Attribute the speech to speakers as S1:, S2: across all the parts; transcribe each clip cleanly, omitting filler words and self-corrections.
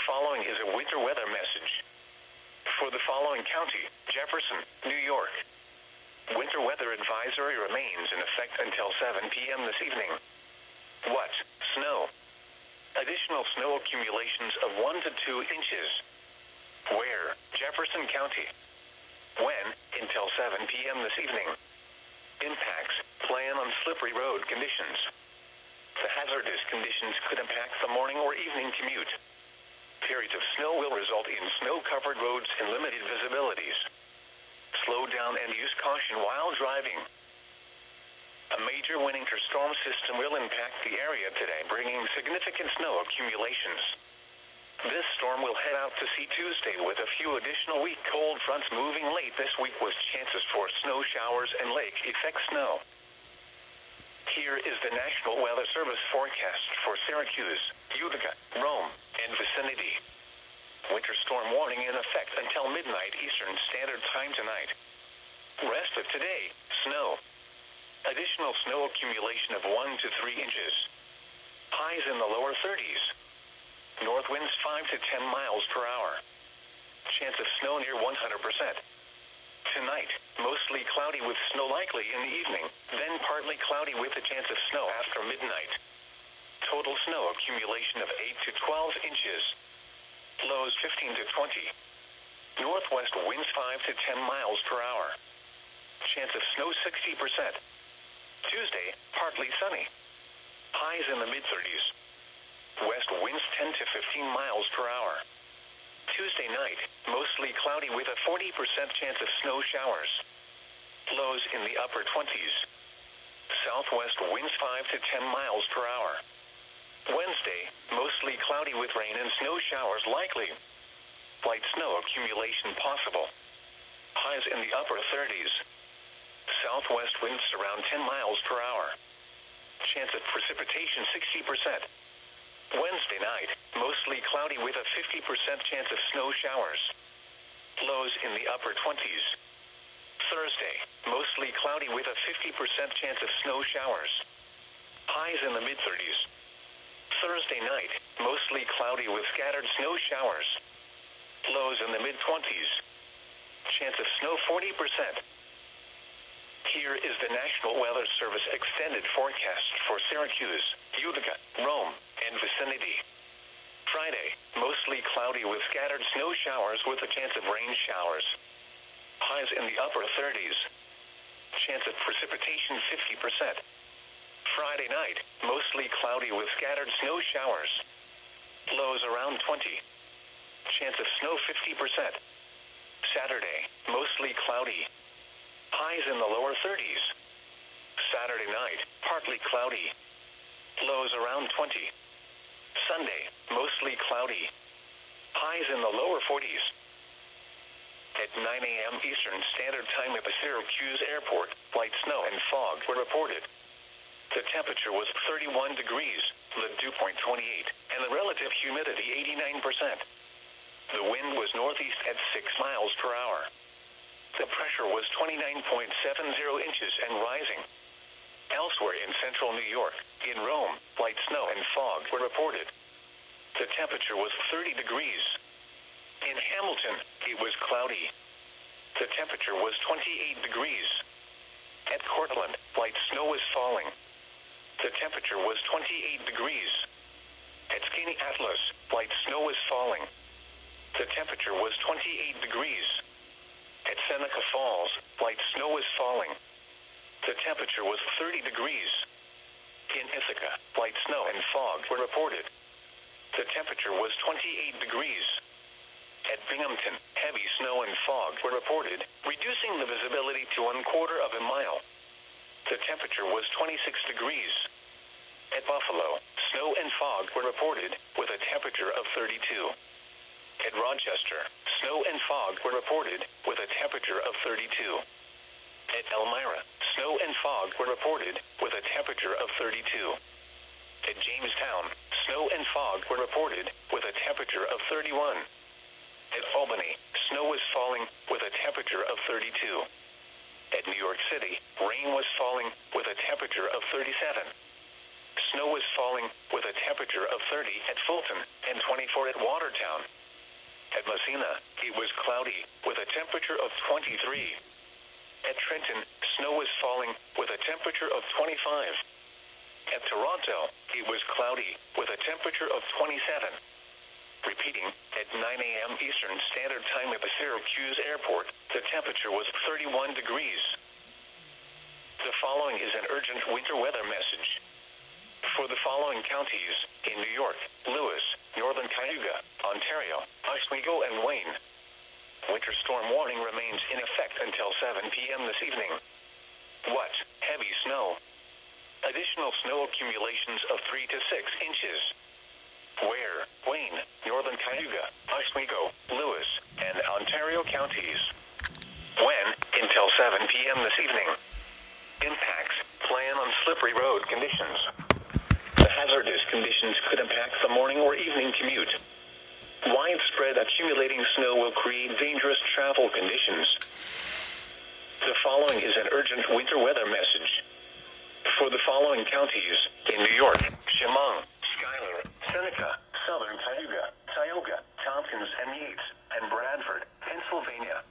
S1: following is a winter weather message. For the following county, Jefferson, New York. Winter weather advisory remains in effect until 7 p.m. this evening. What? Snow. Additional snow accumulations of 1 to 2 inches. Where? Jefferson County. When? Until 7 p.m. this evening. Impacts. Plan on slippery road conditions. The hazardous conditions could impact the morning or evening commute. Periods of snow will result in snow-covered roads and limited visibilities. Slow down and use caution while driving. A major winter storm system will impact the area today, bringing significant snow accumulations. This storm will head out to sea Tuesday with a few additional weak cold fronts moving late this week with chances for snow showers and lake effect snow. Here is the National Weather Service forecast for Syracuse, Utica, Rome, and vicinity. Winter storm warning in effect until midnight Eastern Standard Time tonight. Rest of today, snow. Additional snow accumulation of 1 to 3 inches. Highs in the lower 30s. North winds 5 to 10 miles per hour. Chance of snow near 100%. Tonight, mostly cloudy with snow likely in the evening, then partly cloudy with a chance of snow after midnight. Total snow accumulation of 8 to 12 inches. Lows 15 to 20. Northwest winds 5 to 10 miles per hour. Chance of snow 60%. Tuesday, partly sunny. Highs in the mid-30s. West winds 10 to 15 miles per hour. Tuesday night, mostly cloudy with a 40% chance of snow showers. Lows in the upper 20s. Southwest winds 5 to 10 miles per hour. Wednesday, mostly cloudy with rain and snow showers likely. Light snow accumulation possible. Highs in the upper 30s. Southwest winds around 10 miles per hour. Chance of precipitation 60%. Wednesday night, mostly cloudy with a 50% chance of snow showers. Lows in the upper 20s. Thursday, mostly cloudy with a 50% chance of snow showers. Highs in the mid-30s. Thursday night, mostly cloudy with scattered snow showers. Lows in the mid-20s. Chance of snow 40%. Here is the National Weather Service extended forecast for Syracuse, Utica, Rome, and vicinity. Friday, mostly cloudy with scattered snow showers with a chance of rain showers. Highs in the upper 30s. Chance of precipitation 50%. Friday night, mostly cloudy with scattered snow showers. Lows around 20. Chance of snow 50%. Saturday, mostly cloudy. Highs in the lower 30s. Saturday night, partly cloudy. Lows around 20. Sunday, mostly cloudy. Highs in the lower 40s. At 9 a.m. Eastern Standard Time at the Syracuse Airport, light snow and fog were reported. The temperature was 31 degrees, the dew point 28, and the relative humidity 89%. The wind was northeast at 6 miles per hour. The pressure was 29.70 inches and rising. Elsewhere in central New York, in Rome, light snow and fog were reported. The temperature was 30 degrees. In Hamilton, it was cloudy. The temperature was 28 degrees. At Cortland, light snow was falling. The temperature was 28 degrees. At Skaneateles, light snow was falling. The temperature was 28 degrees. At Seneca Falls, light snow was falling. The temperature was 30 degrees. In Ithaca, light snow and fog were reported. The temperature was 28 degrees. At Binghamton, heavy snow and fog were reported, reducing the visibility to 1/4 of a mile. The temperature was 26 degrees. At Buffalo, snow and fog were reported, with a temperature of 32. At Rochester, snow and fog were reported, with a temperature of 32. At Elmira, snow and fog were reported, with a temperature of 32. At Jamestown, snow and fog were reported, with a temperature of 31. At Albany, snow was falling, with a temperature of 32. At New York City, rain was falling, with a temperature of 37. snow is falling with a temperature of 30 at Fulton and 24 at Watertown. At Messina, it was cloudy with a temperature of 23. At Trenton, snow was falling with a temperature of 25. At Toronto, it was cloudy with a temperature of 27. Repeating, at 9 a.m. Eastern Standard Time at the Syracuse Airport, the temperature was 31 degrees. The following is an urgent winter weather message. For the following counties, in New York, Lewis, Northern Cayuga, Ontario, Oswego, and Wayne, winter storm warning remains in effect until 7 p.m. this evening. What? Heavy snow. Additional snow accumulations of 3 to 6 inches. Where? Wayne, Northern Cayuga, Oswego, Lewis, and Ontario counties. When? Until 7 p.m. this evening. Impacts. Plan on slippery road conditions. The hazardous conditions could impact the morning or evening commute. Widespread accumulating snow will create dangerous travel conditions. The following is an urgent winter weather message. For the following counties, in New York, Chemung, Schuyler, Seneca, Southern Cayuga, Tioga, Tompkins and Yates, and Bradford, Pennsylvania.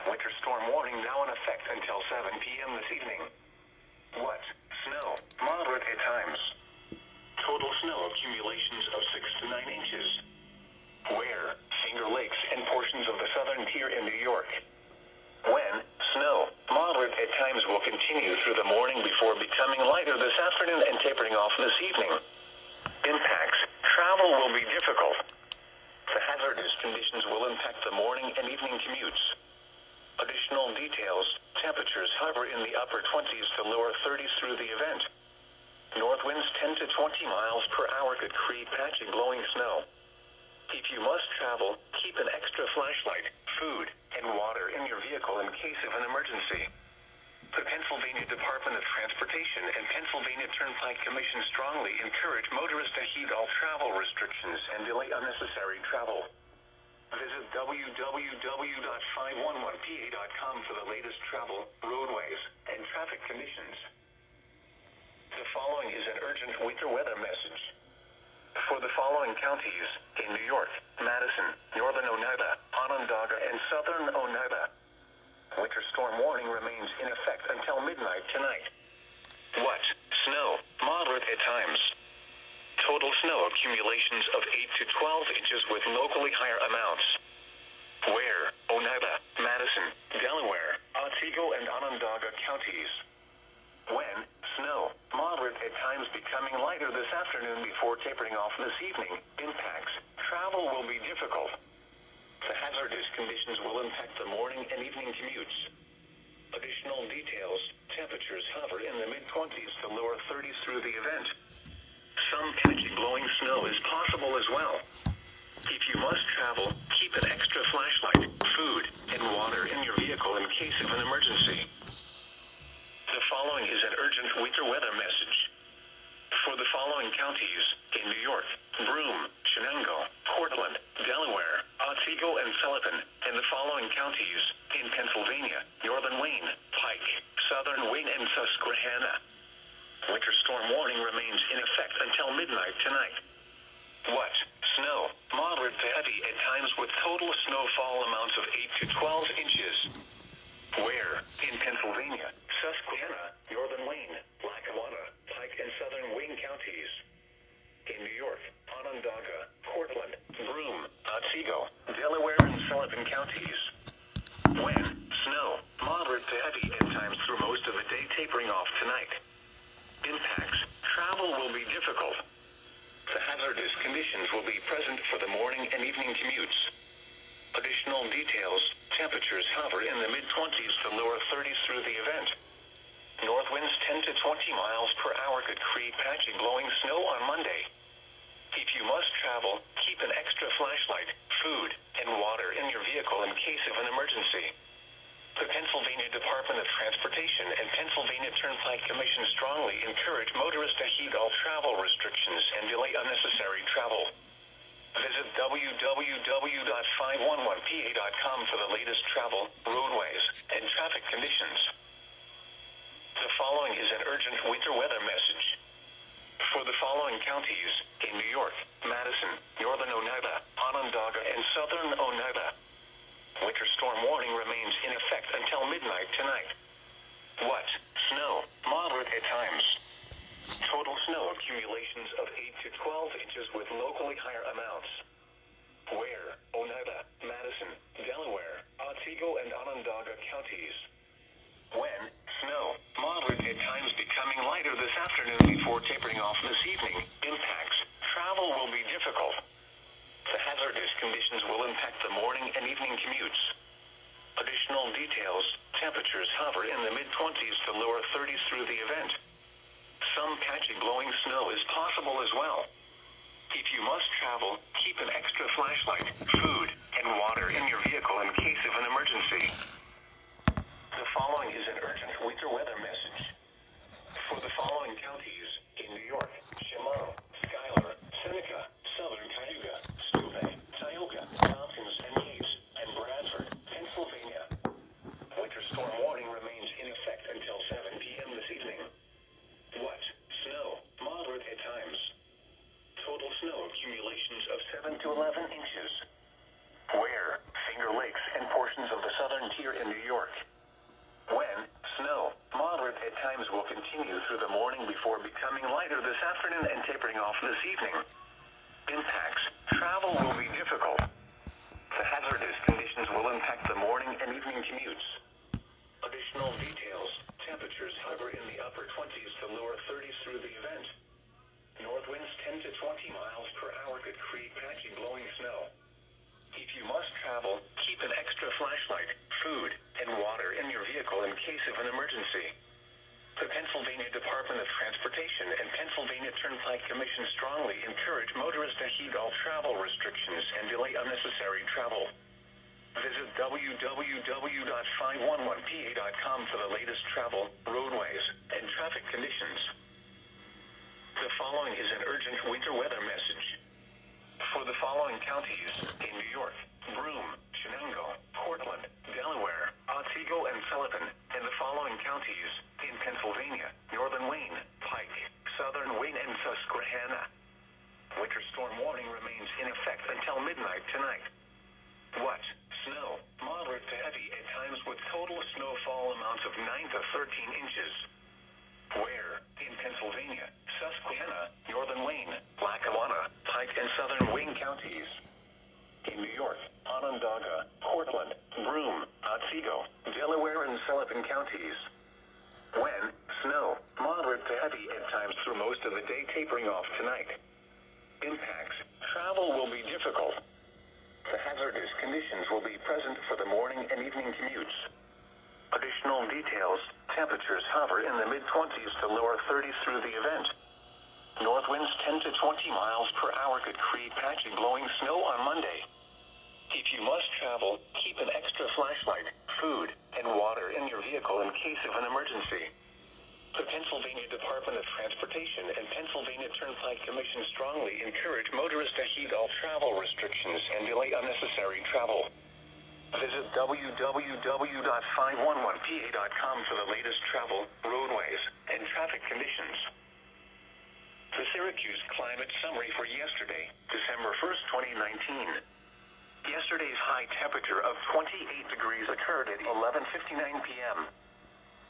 S1: Winter storm warning now in effect until 7 p.m. this evening. What? Snow. Moderate at times. Total snow accumulations of 6 to 9 inches. Where? Finger Lakes and portions of the southern tier in New York. When? Snow. Moderate at times will continue through the morning before becoming lighter this afternoon and tapering off this evening. Impacts. Travel will be difficult. The hazardous conditions will impact the morning and evening commutes. Additional details. Temperatures hover in the upper 20s to lower 30s through the event. North winds 10 to 20 miles per hour could create patchy blowing snow. If you must travel, keep an extra flashlight, food, and water in your vehicle in case of an emergency. The Pennsylvania Department of Transportation and Pennsylvania Turnpike Commission strongly encourage motorists to heed all travel restrictions and delay unnecessary travel. Visit www.511pa.com for the latest travel, roadways, and traffic conditions. The following is an urgent winter weather message. For the following counties, in New York, Madison, Northern Oneida, Onondaga, and Southern Oneida, winter storm warning remains in effect until midnight tonight. What? Snow. Moderate at times. Total snow accumulations of 8 to 12 inches with locally higher amounts. Where? Oneida, Madison, Delaware, Otsego, and Onondaga counties. When? Snow. Moderate at times becoming lighter this afternoon before tapering off this evening. Impacts. Travel will be difficult. The hazardous conditions will impact the morning and evening commutes. Additional details. Temperatures hover in the mid-20s to lower 30s through the event. Some patchy blowing snow is possible as well. If you must travel, keep an extra flashlight, food, and water in your vehicle in case of an emergency. The following is an urgent winter weather message. For the following counties, in New York, Broome, Shenango, Cortland, Delaware, Otsego, and Sullivan, and the following counties, in Pennsylvania, Northern Wayne, Pike, Southern Wayne, and Susquehanna. Winter storm warning remains in effect until midnight tonight. What? Snow. Moderate to heavy at times with total snowfall amounts of 8 to 12 inches. Where? In Pennsylvania, Susquehanna, Northern Wayne, Lackawanna, Pike, and Southern Wayne counties. In New York, Onondaga, Cortland, Broome, Otsego, Delaware, and Sullivan counties. When? Snow. Moderate to heavy at times through most of the day, tapering off tonight. Impacts. Travel will be difficult. The hazardous conditions will be present for the morning and evening commutes. Additional details. Temperatures hover in the mid-20s to lower 30s through the event. North winds 10 to 20 miles per hour could create patchy blowing snow on Monday. If you must travel, keep an extra flashlight, food, and water in your vehicle in case of an emergency. The Pennsylvania Department of Transportation and Pennsylvania Turnpike Commission strongly encourage motorists to heed all travel restrictions and delay unnecessary travel. Visit www.511pa.com for the latest travel, roadways, and traffic conditions. The following is an urgent winter weather message. For the following counties in New York, Madison, northern Oneida, Onondaga, and southern Oneida, winter storm warning remains in effect until midnight tonight. What? Snow, moderate at times. Total snow accumulations of 8 to 12 inches with locally higher amounts. Where? Oneida, Madison, Delaware, Otsego, and Onondaga counties. When? Snow, moderate at times becoming lighter this afternoon before tapering off this evening. Impacts. Travel will be difficult. The hazardous conditions will impact the morning and evening commutes. Additional details. Temperatures hover in the mid-20s to lower 30s through the event. Some patchy blowing snow is possible as well. If you must travel, keep an extra flashlight, food, and water in your vehicle in case of an emergency. The following is an urgent winter weather message. For the following counties in New York, Chemung, Schuyler, Seneca, Southern Cayuga, Steuben, Tioga, Tompkins, and Yates, and Bradford, Pennsylvania. Winter storm warning remains in effect until 7 p.m. this evening. What? Snow, moderate at times. Total snow accumulations of 7 to 11 inches. Where? Finger Lakes and portions of the southern tier in New York. When? Snow, moderate at times, will continue through the morning before becoming lighter this afternoon and tapering off this evening. Impacts. Travel will be difficult. The hazardous conditions will impact the morning and evening commutes. Additional details. Temperatures hover in the upper 20s to lower 30s through the event. North winds 10 to 20 miles per hour could create patchy blowing snow. If you must travel, keep an extra flashlight, food, and water in your vehicle in case of an emergency. The Pennsylvania Department of Transportation and Pennsylvania Turnpike Commission strongly encourage motorists to heed all travel restrictions and delay unnecessary travel. Visit www.511pa.com for the latest travel, roadways, and traffic conditions. The following is an urgent winter weather message. For the following counties in New York, Broome, Shenango, Portland, Delaware, Otsego, and Sullivan, and the following counties in Pennsylvania, Northern Wayne, Pike, Southern Wayne, and Susquehanna. Winter storm warning remains in effect until midnight tonight. What? Snow, moderate to heavy at times with total snowfall amounts of 9 to 13 inches. Where? In Pennsylvania, Susquehanna, Northern Wayne, Lackawanna, Pike, and Southern Wayne counties. In New York, Onondaga, Portland, Broome, Otsego, Delaware, and Sullivan counties. When? Snow, moderate to heavy at times through most of the day, tapering off tonight. Impacts. Travel will be difficult. The hazardous conditions will be present for the morning and evening commutes. Additional details. Temperatures hover in the mid-20s to lower 30s through the event. North winds 10 to 20 miles per hour could create patchy blowing snow on Monday. If you must travel, keep an extra flashlight, food, and water in your vehicle in case of an emergency. The Pennsylvania Department of Transportation and Pennsylvania Turnpike Commission strongly encourage motorists to heed all travel restrictions and delay unnecessary travel. Visit www.511pa.com for the latest travel, roadways, and traffic conditions. The Syracuse climate summary for yesterday, December 1st, 2019. Yesterday's high temperature of 28 degrees occurred at 11:59 p.m.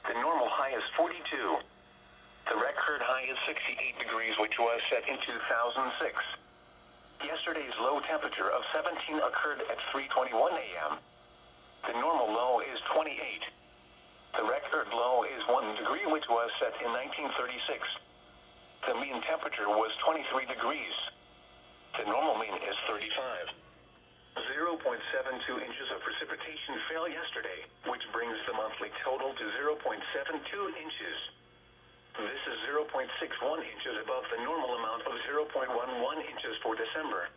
S1: The normal high is 42. The record high is 68 degrees, which was set in 2006. Yesterday's low temperature of 17 occurred at 3:21 a.m. The normal low is 28. The record low is 1 degree, which was set in 1936. The mean temperature was 23 degrees. The normal mean is 35. 0.72 inches of precipitation fell yesterday, which brings the monthly total to 0.72 inches. This is 0.61 inches above the normal amount of 0.11 inches for December.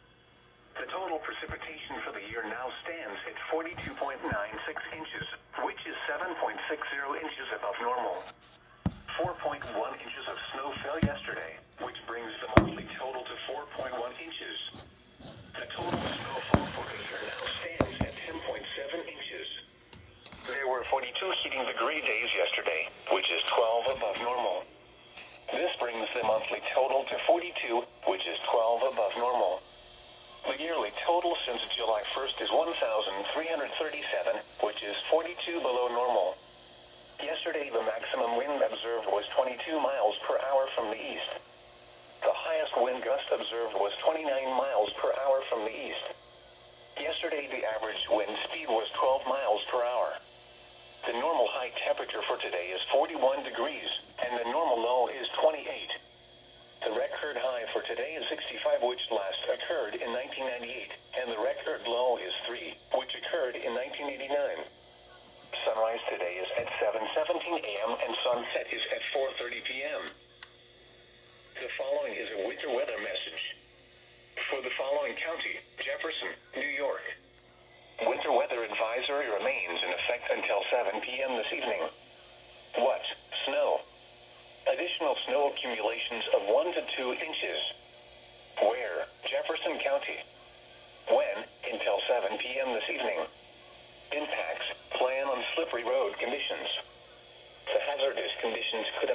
S1: The total precipitation for the year now stands at 42.96 inches, which is 7.60 inches above normal. 4.1 inches of snow fell yesterday, which brings the monthly total to 4.1 inches. The total snowfall for the year now stands at 10.7 inches. There were 42 heating degree days yesterday, which is 12 above normal. This brings the monthly total which is 12 above normal. The yearly total since July 1st is 1,337, which is 42 below normal. Yesterday, the maximum wind observed was 22 miles per hour from the east. The highest wind gust observed was 29 miles per hour from the east. Yesterday, the average wind speed was 12 miles per hour. The normal high temperature for today is 41 degrees, and the normal low is 28. The record high for today is 65, which last occurred in 1998, and the record low is 3, which occurred in 1989. Sunrise today is at 7:17 a.m. and sunset is at 4:30 p.m. The following is a winter weather message. For the following county, Jefferson, New York. Winter weather advisory remains in effect until 7 p.m. this evening. What? Snow. Additional snow accumulations of 1 to 2 inches. Where? Jefferson County. When? Until 7 p.m. this evening. Impacts. Plan on slippery road conditions. The hazardous conditions could